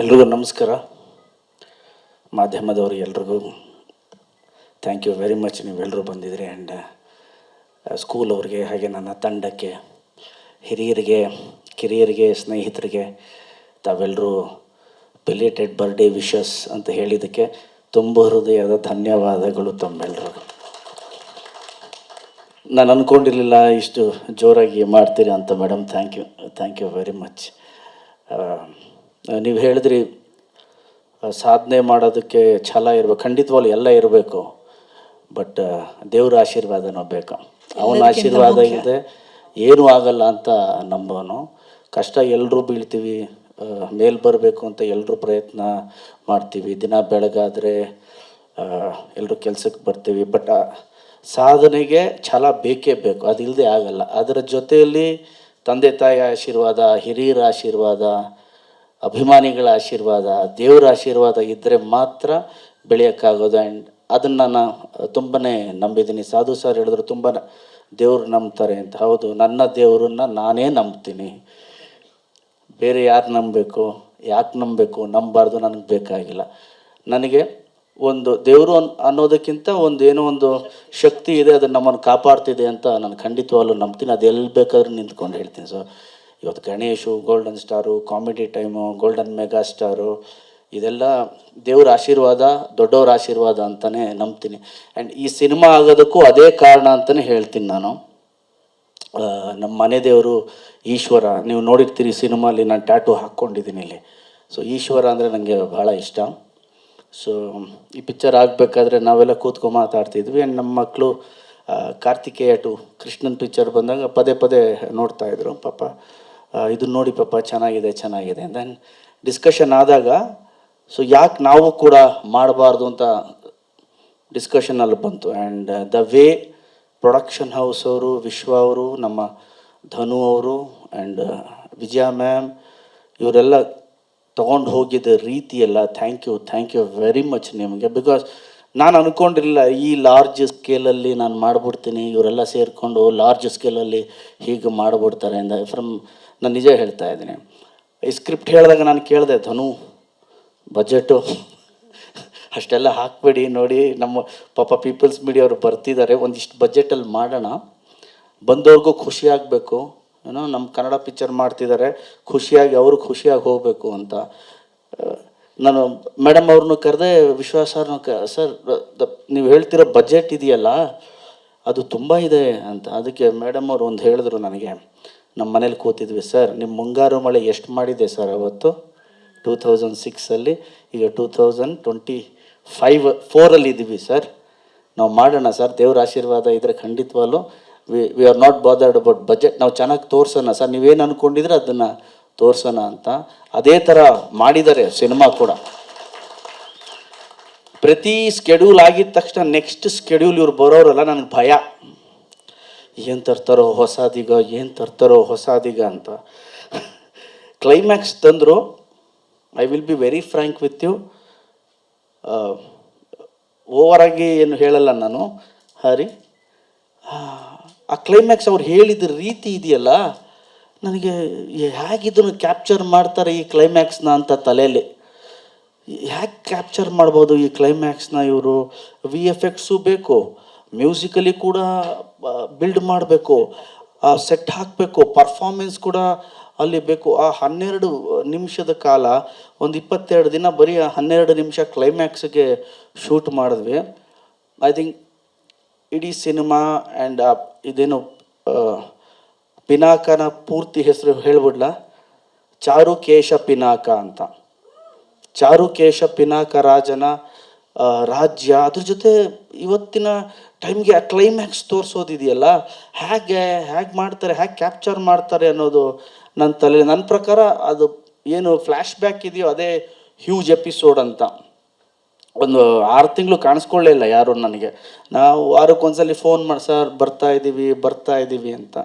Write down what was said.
ಎಲ್ರಿಗೂ ನಮಸ್ಕಾರ. ಮಾಧ್ಯಮದವರು ಎಲ್ರಿಗೂ ಥ್ಯಾಂಕ್ ಯು ವೆರಿ ಮಚ್, ನೀವೆಲ್ಲರೂ ಬಂದಿದ್ರಿ. ಆ್ಯಂಡ್ ಸ್ಕೂಲ್ ಅವ್ರಿಗೆ, ಹಾಗೆ ನನ್ನ ತಂಡಕ್ಕೆ, ಹಿರಿಯರಿಗೆ, ಕಿರಿಯರಿಗೆ, ಸ್ನೇಹಿತರಿಗೆ ತಾವೆಲ್ಲರೂ ಬಿಲೇಟೆಡ್ ಬರ್ಡೇ ವಿಶಸ್ ಅಂತ ಹೇಳಿದ್ದಕ್ಕೆ ತುಂಬ ಹೃದಯದ ಧನ್ಯವಾದಗಳು ತಮ್ಮೆಲ್ಲರಿಗೂ. ನಾನು ಅಂದ್ಕೊಂಡಿರಲಿಲ್ಲ ಇಷ್ಟು ಜೋರಾಗಿ ಮಾಡ್ತೀರಿ ಅಂತ madam. Thank you very much. ನೀವು ಹೇಳಿದ್ರಿ ಸಾಧನೆ ಮಾಡೋದಕ್ಕೆ ಛಲ ಇರಬೇಕು, ಖಂಡಿತವಾಗ್ಲೂ ಎಲ್ಲ ಇರಬೇಕು, ಬಟ್ ದೇವ್ರ ಆಶೀರ್ವಾದನೂ ಬೇಕು. ಅವನ ಆಶೀರ್ವಾದ ಇದೆ ಏನೂ ಆಗಲ್ಲ ಅಂತ ನಂಬೋನು. ಕಷ್ಟ ಎಲ್ಲರೂ ಬೀಳ್ತೀವಿ, ಮೇಲ್ ಬರಬೇಕು ಅಂತ ಎಲ್ಲರೂ ಪ್ರಯತ್ನ ಮಾಡ್ತೀವಿ. ದಿನ ಬೆಳಗಾದರೆ ಎಲ್ಲರೂ ಕೆಲಸಕ್ಕೆ ಬರ್ತೀವಿ, ಬಟ್ ಸಾಧನೆಗೆ ಛಲ ಬೇಕೇ ಬೇಕು, ಅದಿಲ್ಲದೆ ಆಗಲ್ಲ. ಅದರ ಜೊತೆಯಲ್ಲಿ ತಂದೆ ತಾಯಿ ಆಶೀರ್ವಾದ, ಹಿರಿಯರ ಆಶೀರ್ವಾದ, ಅಭಿಮಾನಿಗಳ ಆಶೀರ್ವಾದ, ದೇವರ ಆಶೀರ್ವಾದ ಇದ್ದರೆ ಮಾತ್ರ ಬೆಳೆಯೋಕ್ಕಾಗೋದು. ಆ್ಯಂಡ್ ಅದನ್ನು ನಾನು ತುಂಬಾ ನಂಬಿದ್ದೀನಿ. ಸಾಧು ಸರ್ ಹೇಳಿದ್ರು ತುಂಬ ದೇವ್ರು ನಂಬ್ತಾರೆ ಅಂತ. ಹೌದು, ನನ್ನ ದೇವರನ್ನ ನಾನೇ ನಂಬ್ತೀನಿ. ಬೇರೆ ಯಾರು ನಂಬಬೇಕು, ಯಾಕೆ ನಂಬಬೇಕು, ನಂಬಬಾರ್ದು, ನನಗೆ ಬೇಕಾಗಿಲ್ಲ. ನನಗೆ ಒಂದು ದೇವರು ಅನ್ನೋದಕ್ಕಿಂತ ಏನೋ ಒಂದು ಶಕ್ತಿ ಇದೆ, ಅದು ನಮ್ಮನ್ನು ಕಾಪಾಡ್ತಿದೆ ಅಂತ ನಾನು ಖಂಡಿತವಾಗ್ಲೂ ನಂಬ್ತೀನಿ. ಅದು ಎಲ್ಲಿ ಬೇಕಾದ್ರೂ ನಿಂತ್ಕೊಂಡು ಹೇಳ್ತೀನಿ. ಸೊ ಇವತ್ತು Ganesh, golden star, comedy time, golden mega star, ಇದೆಲ್ಲ ದೇವ್ರ ಆಶೀರ್ವಾದ, ದೊಡ್ಡವ್ರ ಆಶೀರ್ವಾದ ಅಂತಲೇ ನಂಬ್ತೀನಿ. ಆ್ಯಂಡ್ ಈ ಸಿನಿಮಾ ಆಗೋದಕ್ಕೂ ಅದೇ ಕಾರಣ ಅಂತಲೇ ಹೇಳ್ತೀನಿ ನಾನು. ನಮ್ಮ ಮನೆ ದೇವರು ಈಶ್ವರ, ನೀವು ನೋಡಿರ್ತೀರಿ ಸಿನಿಮಾಲಿ, ನಾನು ಟ್ಯಾಟೂ ಹಾಕ್ಕೊಂಡಿದ್ದೀನಿ ಇಲ್ಲಿ. ಸೊ ಈಶ್ವರ ಅಂದರೆ ನನಗೆ ಭಾಳ ಇಷ್ಟ. ಸೊ ಈ ಪಿಕ್ಚರ್ ಆಗಬೇಕಾದ್ರೆ ನಾವೆಲ್ಲ ಕೂತ್ಕೊಂಡು ಮಾತಾಡ್ತಿದ್ವಿ. ಆ್ಯಂಡ್ ನಮ್ಮ ಮಕ್ಕಳು ಕಾರ್ತಿಕೇಯ ಟು ಕೃಷ್ಣನ್ ಪಿಕ್ಚರ್ ಬಂದಾಗ ಪದೇ ಪದೇ ನೋಡ್ತಾಯಿದ್ರು. ಪಾಪ ಇದನ್ನ ನೋಡಿ ಪಾಪ ಚೆನ್ನಾಗಿದೆ ಅಂತ ಡಿಸ್ಕಷನ್ ಆದಾಗ, ಸೊ ಯಾಕೆ ನಾವು ಕೂಡ ಮಾಡಬಾರ್ದು ಅಂತ ಡಿಸ್ಕಷನಲ್ಲಿ ಬಂತು. And the way production house ಅವರು, ವಿಶ್ವ ಅವರು, ನಮ್ಮ ಧನು ಅವರು ಆ್ಯಂಡ್ ವಿಜಯ ಮ್ಯಾಮ್, ಇವರೆಲ್ಲ ತೊಗೊಂಡು ಹೋಗಿದ್ದ ರೀತಿ ಎಲ್ಲ ಥ್ಯಾಂಕ್ ಯು ವೆರಿ ಮಚ್ ನಿಮಗೆ. ಬಿಕಾಸ್ ನಾನು ಅಂದ್ಕೊಂಡಿರಲಿಲ್ಲ ಈ ಲಾರ್ಜ್ ಸ್ಕೇಲಲ್ಲಿ ನಾನು ಮಾಡಿಬಿಡ್ತೀನಿ, ಇವರೆಲ್ಲ ಸೇರಿಕೊಂಡು ಲಾರ್ಜ್ ಸ್ಕೇಲಲ್ಲಿ ಹೀಗೆ ಮಾಡಿಬಿಡ್ತಾರೆ ಅಂತ. ನಾನು ನಿಜ ಹೇಳ್ತಾ ಇದ್ದೀನಿ. ಈ ಸ್ಕ್ರಿಪ್ಟ್ ಹೇಳಿದಾಗ ನಾನು ಕೇಳಿದೆ, ಧನು ಬಜೆಟು ಅಷ್ಟೆಲ್ಲ ಹಾಕಬೇಡಿ, ನೋಡಿ ನಮ್ಮ ಪಾಪ ಪೀಪಲ್ಸ್ ಮೀಡಿಯಾ ಅವರು ಬರ್ತಿದ್ದಾರೆ, ಒಂದಿಷ್ಟು ಬಜೆಟಲ್ಲಿ ಮಾಡೋಣ, ಬಂದವ್ರಿಗೂ ಖುಷಿ ಆಗಬೇಕು, ಏನೋ ನಮ್ಮ ಕನ್ನಡ ಪಿಕ್ಚರ್ ಮಾಡ್ತಿದ್ದಾರೆ, ಖುಷಿಯಾಗಿ ಅವರು ಖುಷಿಯಾಗಿ ಹೋಗಬೇಕು ಅಂತ. ನಾನು ಮೇಡಮ್ ಅವ್ರನ್ನೂ ಕರೆದೆ, ವಿಶ್ವಾಸ ಸರ್ ನೀವು ಹೇಳ್ತಿರೋ ಬಜೆಟ್ ಇದೆಯಲ್ಲ ಅದು ತುಂಬ ಇದೆ ಅಂತ. ಅದಕ್ಕೆ ಮೇಡಮ್ ಅವ್ರು ಒಂದು ಹೇಳಿದ್ರು ನನಗೆ, ನಮ್ಮ ಮನೇಲಿ ಕೂತಿದ್ವಿ, ಸರ್ ನಿಮ್ಮ ಮುಂಗಾರು ಮಳೆ ಎಷ್ಟು ಮಾಡಿದೆ ಸರ್ ಅವತ್ತು 2006 ಈಗ 2024 ಇದ್ದೀವಿ ಸರ್, ನಾವು ಮಾಡೋಣ ಸರ್, ದೇವ್ರ ಆಶೀರ್ವಾದ ಇದ್ದರೆ ಖಂಡಿತವಾಗ್ಲೂ we are not bothered about budget, ನಾವು ಚೆನ್ನಾಗಿ ತೋರಿಸೋಣ ಸರ್, ನೀವೇನು ಅಂದ್ಕೊಂಡಿದ್ರೆ ಅದನ್ನು ತೋರಿಸೋಣ ಅಂತ. ಅದೇ ಥರ ಮಾಡಿದ್ದಾರೆ ಸಿನಿಮಾ ಕೂಡ. ಪ್ರತಿ ಸ್ಕೆಡ್ಯೂಲ್ ಆಗಿದ ತಕ್ಷಣ ನೆಕ್ಸ್ಟ್ ಸ್ಕೆಡ್ಯೂಲ್ ಇವ್ರು ಬರೋರಲ್ಲ, ನನಗೆ ಭಯ, ಏನು ತರ್ತಾರೋ ಹೊಸಾದೀಗ ಅಂತ. ಕ್ಲೈಮ್ಯಾಕ್ಸ್ ತಂದರು. I will be very frank with you, ಓವರಾಗಿ ಏನು ಹೇಳಲ್ಲ ನಾನು ಹರಿ. ಆ ಕ್ಲೈಮ್ಯಾಕ್ಸ್ ಅವ್ರು ಹೇಳಿದ ರೀತಿ ಇದೆಯಲ್ಲ, ನನಗೆ ಹೇಗಿದ್ದನ್ನು ಕ್ಯಾಪ್ಚರ್ ಮಾಡ್ತಾರೆ ಈ ಕ್ಲೈಮ್ಯಾಕ್ಸ್ನ ಅಂತ ತಲೆಯಲ್ಲಿ. ಹೇಗೆ ಕ್ಯಾಪ್ಚರ್ ಮಾಡ್ಬೋದು ಈ ಕ್ಲೈಮ್ಯಾಕ್ಸ್ನ ಇವರು? VFX ಬೇಕು, ಮ್ಯೂಸಿಕಲಿ ಕೂಡ ಬಿಲ್ಡ್ ಮಾಡಬೇಕು, ಆ ಸೆಟ್ ಹಾಕಬೇಕು, ಪರ್ಫಾರ್ಮೆನ್ಸ್ ಕೂಡ ಅಲ್ಲಿ ಬೇಕು. ಆ 12 ನಿಮಿಷದ ಕಾಲ, ಒಂದು 22 ದಿನ ಬರೀ 12 ನಿಮಿಷ ಕ್ಲೈಮ್ಯಾಕ್ಸ್ಗೆ ಶೂಟ್ ಮಾಡಿದ್ವಿ. ಐ ಥಿಂಕ್ ಇಡೀ ಸಿನಿಮಾ ಆ್ಯಂಡ್ ಇದೇನು ಪಿನಾಕನ ಪೂರ್ತಿ ಹೆಸರು ಹೇಳ್ಬಿಡ್ಲ, ಚಾರುಕೇಶ ಪಿನಾಕ ಅಂತ. ಚಾರುಕೇಶ ಪಿನಾಕ ರಾಜನ ರಾಜ್ಯ, ಅದ್ರ ಜೊತೆ ಇವತ್ತಿನ ಟೈಮ್ಗೆ ಆ ಕ್ಲೈಮ್ಯಾಕ್ಸ್ ತೋರಿಸೋದಿದೆಯಲ್ಲ, ಹೇಗೆ ಮಾಡ್ತಾರೆ, ಹೇಗೆ ಕ್ಯಾಪ್ಚರ್ ಮಾಡ್ತಾರೆ ಅನ್ನೋದು ನನ್ನ ತಲೆ. ನನ್ನ ಪ್ರಕಾರ ಅದು ಏನು ಫ್ಲ್ಯಾಶ್ ಬ್ಯಾಕ್ ಇದೆಯೋ ಅದೇ ಹ್ಯೂಜ್ ಎಪಿಸೋಡ್ ಅಂತ. ಒಂದು 6 ತಿಂಗಳು ಕಾಣಿಸ್ಕೊಳ್ಳೇ ಇಲ್ಲ ಯಾರು ನನಗೆ. ನಾವು ವಾರಕ್ಕೊಂದ್ಸಲಿ ಫೋನ್ ಮಾಡಿ, ಸರ್ ಬರ್ತಾ ಇದ್ದೀವಿ ಅಂತ.